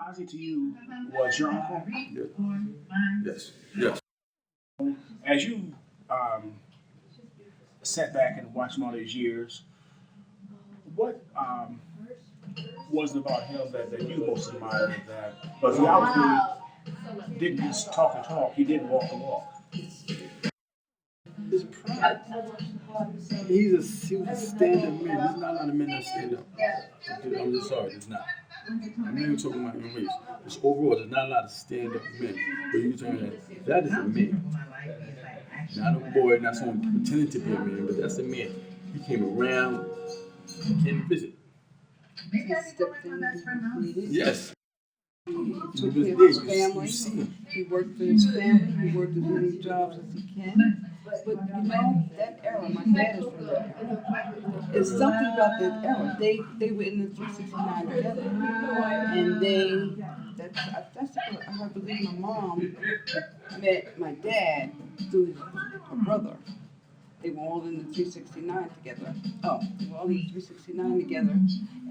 Ozzie to you was your uncle. Yes. Yes. As you sat back and watched him all these years, what was it about him that you most admired? That, but he obviously didn't just talk and talk; he did walk the walk. His pride. He was a stand-up man. There's not a lot of men that stand up. I'm just sorry, there's not. I'm not even talking about in race. Just overall, there's not a lot of stand-up men. But you turn that is a man. Not a boy, not someone pretending to be a man, but that's a man. He came around, came to visit. Yes. Took care of his family. He worked for his family. He worked as many jobs as he can. But you know, that era, my dad is from that era. It's something about that era. They were in the 369 together. And that's I believe my mom met my dad through his brother. They were all in the 369 together. Oh, they were all in the 369 together.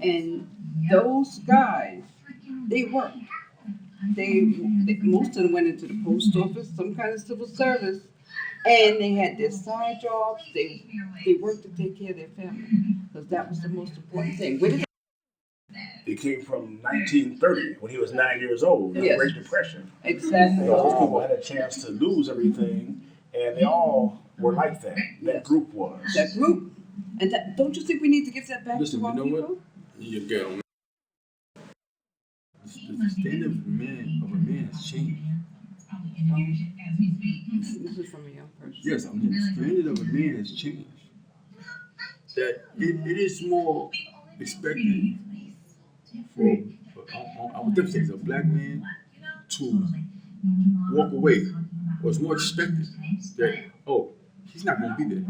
And those guys, they worked. Most of them went into the post office, some kind of civil service, and they had their side jobs. They worked to take care of their family because that was the most important thing. He came from 1930 when he was 9 years old, the Great Depression. Exactly. Those people had a chance to lose everything, and they all were like that. That group was. That group. And don't you think we need to give that back to our people? What? You girl. The standard of a man has changed. This is from a young person. Yes, I mean, the standard of a man has changed. That it is more expected for I would definitely say a black man to walk away, or it's more expected that he's not going to be there.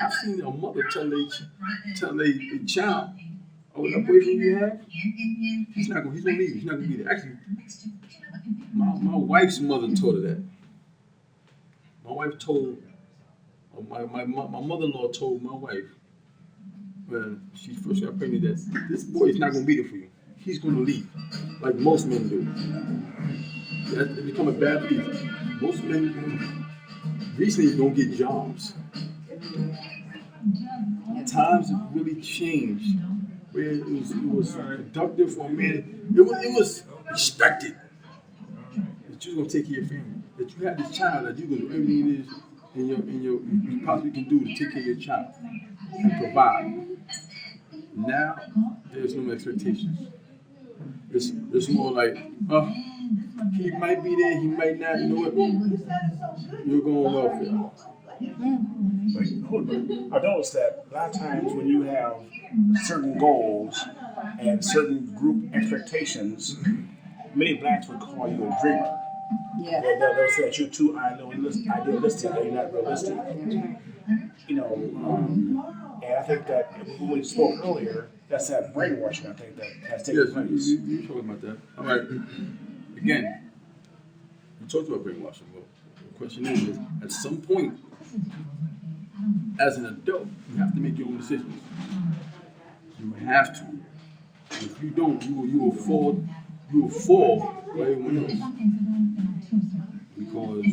I've seen a mother tell a child, that boyfriend you have, he's going to leave. He's not going to be there. Actually, my wife's mother told her that. My wife told, my mother-in-law told my wife when she first got pregnant that this boy is not going to be there for you. He's going to leave, like most men do. That's become a bad belief. Most men recently don't get jobs. Times have really changed. Where it was productive for a man. It was expected that you was going to take care of your family. That you had this child, that you're going to do everything it is you possibly can do to take care of your child and provide. Now, there's no expectations. It's more like, he might be there, he might not. You know what? You're going welfare. I noticed that a lot of times when you have certain goals and certain group expectations, many blacks would call you a dreamer. Yeah. They'll say that you're too idealistic, that you're not realistic. And I think that when we spoke earlier, that's that brainwashing, I think, that has taken place. You talking about that. All right. Again, we talked about brainwashing, but the question is at some point, as an adult, you have to make your own decisions. You have to. If you don't, you will fall for everyone else. Because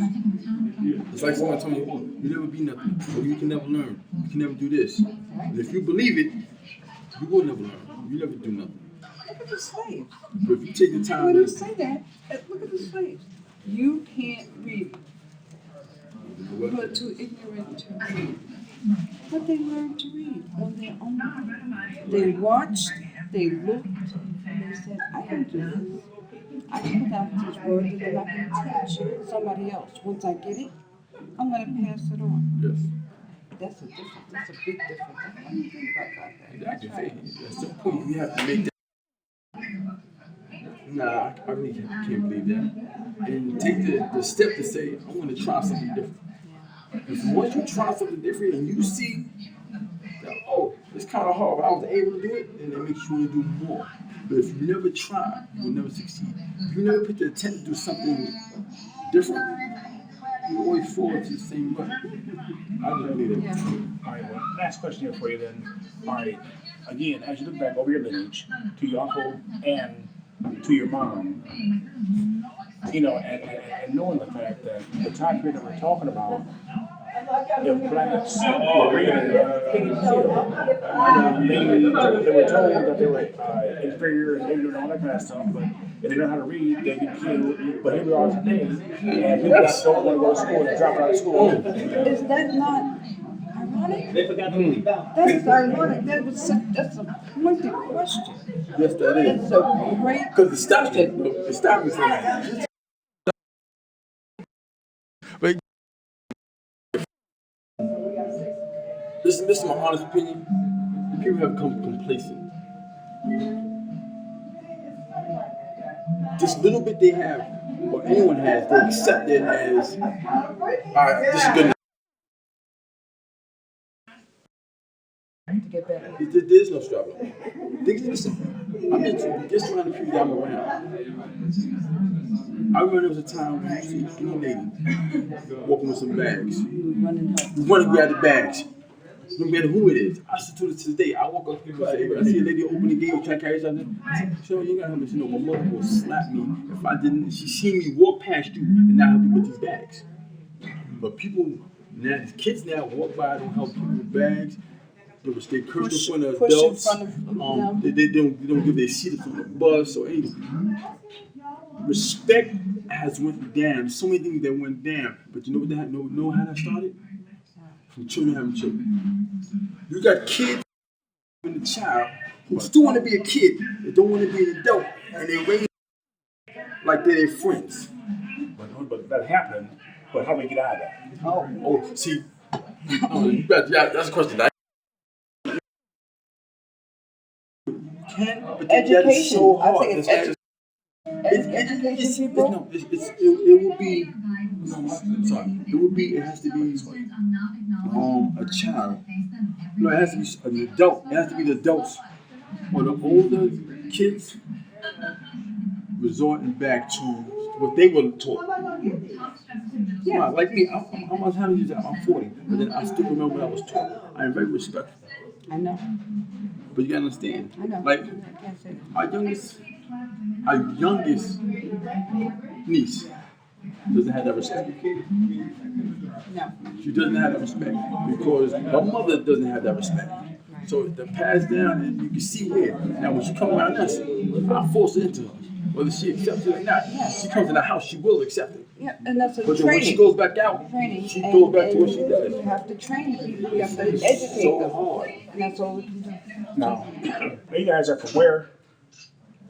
it's like someone telling you, you never be nothing, or you can never learn, you can never do this. And if you believe it, you will never learn. You never do nothing. Look at the slaves. But if you take the time when you say that, look at the slaves. You can't read. But too ignorant to read. But they learned to read on their own. They watched, they looked, and they said, I can do this. I can put out these words and then I can teach somebody else. Once I get it, I'm going to pass it on. Yes. That's a difference. That's a big difference. What do you think about that? That's right. That's the point. You have to make that. Nah, I really can't believe that. And take the step to say, I want to try something different. Because once you try something different and you see that, it's kind of hard, but I was able to do it, then it makes you want to do more. But if you never try, you will never succeed. If you never put the attempt to do something different, you always fall into the same rut. I just believe that. All right, well, last question here for you then. All right, again, as you look back over your lineage to your uncle and to your mom, you know, and knowing the fact that the time period that we're talking about, if blacks were rated, they get killed. They were told that they were inferior and ignorant and all that kind of stuff, but if they didn't know how to read, they get killed. But here we are today, and people that don't want to go to school, they're dropping out of school. Is that not ironic? They forgot to leave out. That's ironic. That's a pointed question. Yes, that is. It's a great Because the question. stopping from that. But this is my honest opinion. People have become complacent. This little bit they have, or anyone has, they accept it as, all right, this is good enough. To get better. There's no struggle. Listen, I'm just trying to figure that I'm around. I remember there was a time when you see any lady walking with some bags. You want to grab the bags. No matter who it is. I still do this to this day. I walk up to people and say, I see a lady open the gate or try to carry something. I say, sure, you gotta help me. She know my mother will slap me if I didn't. She seen me walk past you and not help you with these bags. But people now, these kids now walk by, don't help people with bags. They curse in front of adults. They don't give their seat on the bus or anything. Respect has went down. So many things that went down. But you know what that know how that started? From children having children. You got kids and a child who still want to be a kid, they don't want to be an adult, and they raise like they're their friends. But that happened. But how do we get out of that? Oh, see, that's a question. But Education. that is so hard. I think it's education people. It has to be a child. No, it has to be an adult. It has to be the adults or the older kids resorting back to what they were taught. Yeah, like me, I'm 40, but then I still remember what I was taught. I am very respectful. I know. But you gotta understand. I know. Like our youngest niece doesn't have that respect. No. She doesn't have that respect because her mother doesn't have that respect. So the passed down, and you can see where. Now when she comes around us, I force it into her. Whether she accepts it or not, she comes in the house, she will accept it. Yeah, and that's a training. But then when she goes back out, she goes back to what she does. You have to train people. You have to educate them. Hard. And that's all we can do. Now, you guys are from where?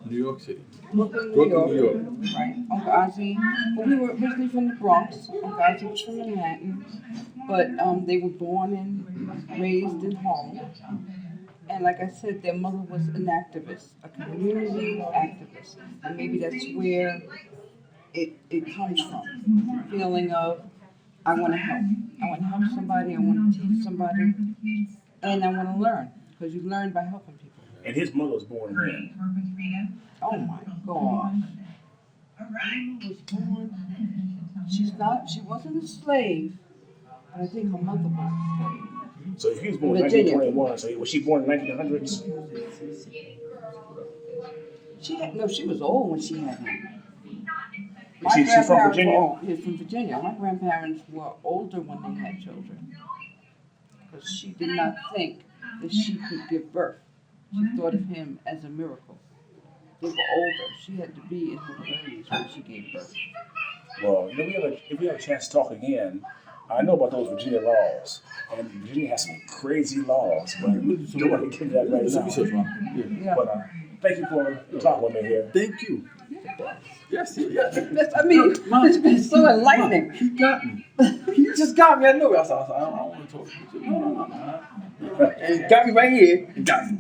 New York City. Brooklyn, New York. Right. Uncle Ozzie. Well, we were originally from the Bronx. Uncle Ozzie was from Manhattan. But they were born and raised in Holland. And like I said, their mother was an activist, a community activist. And maybe that's where it comes from. The feeling of, I want to help. I want to help somebody. I want to teach somebody. And I want to learn. Because you learn by helping people. And his mother was born when? Oh my God. She was born. She wasn't a slave. But I think her mother was a slave. So if he was born in 1921, so was she born in the 1900s? She was old when she had him. She's from Virginia? She's from Virginia. My grandparents were older when they had children. Because she did not think that she could give birth. She thought of him as a miracle. They were older. She had to be in her 30s when she gave birth. Well, if we have a chance to talk again, I know about those Virginia laws. And Virginia has some crazy laws, but we don't want to get that right now. Yeah. But thank you for talking with me here. Thank you. Yes. I mean, it's been so enlightening. He got me. He just got me. I know. I don't want to talk to you. No. And he got me right here. He got me.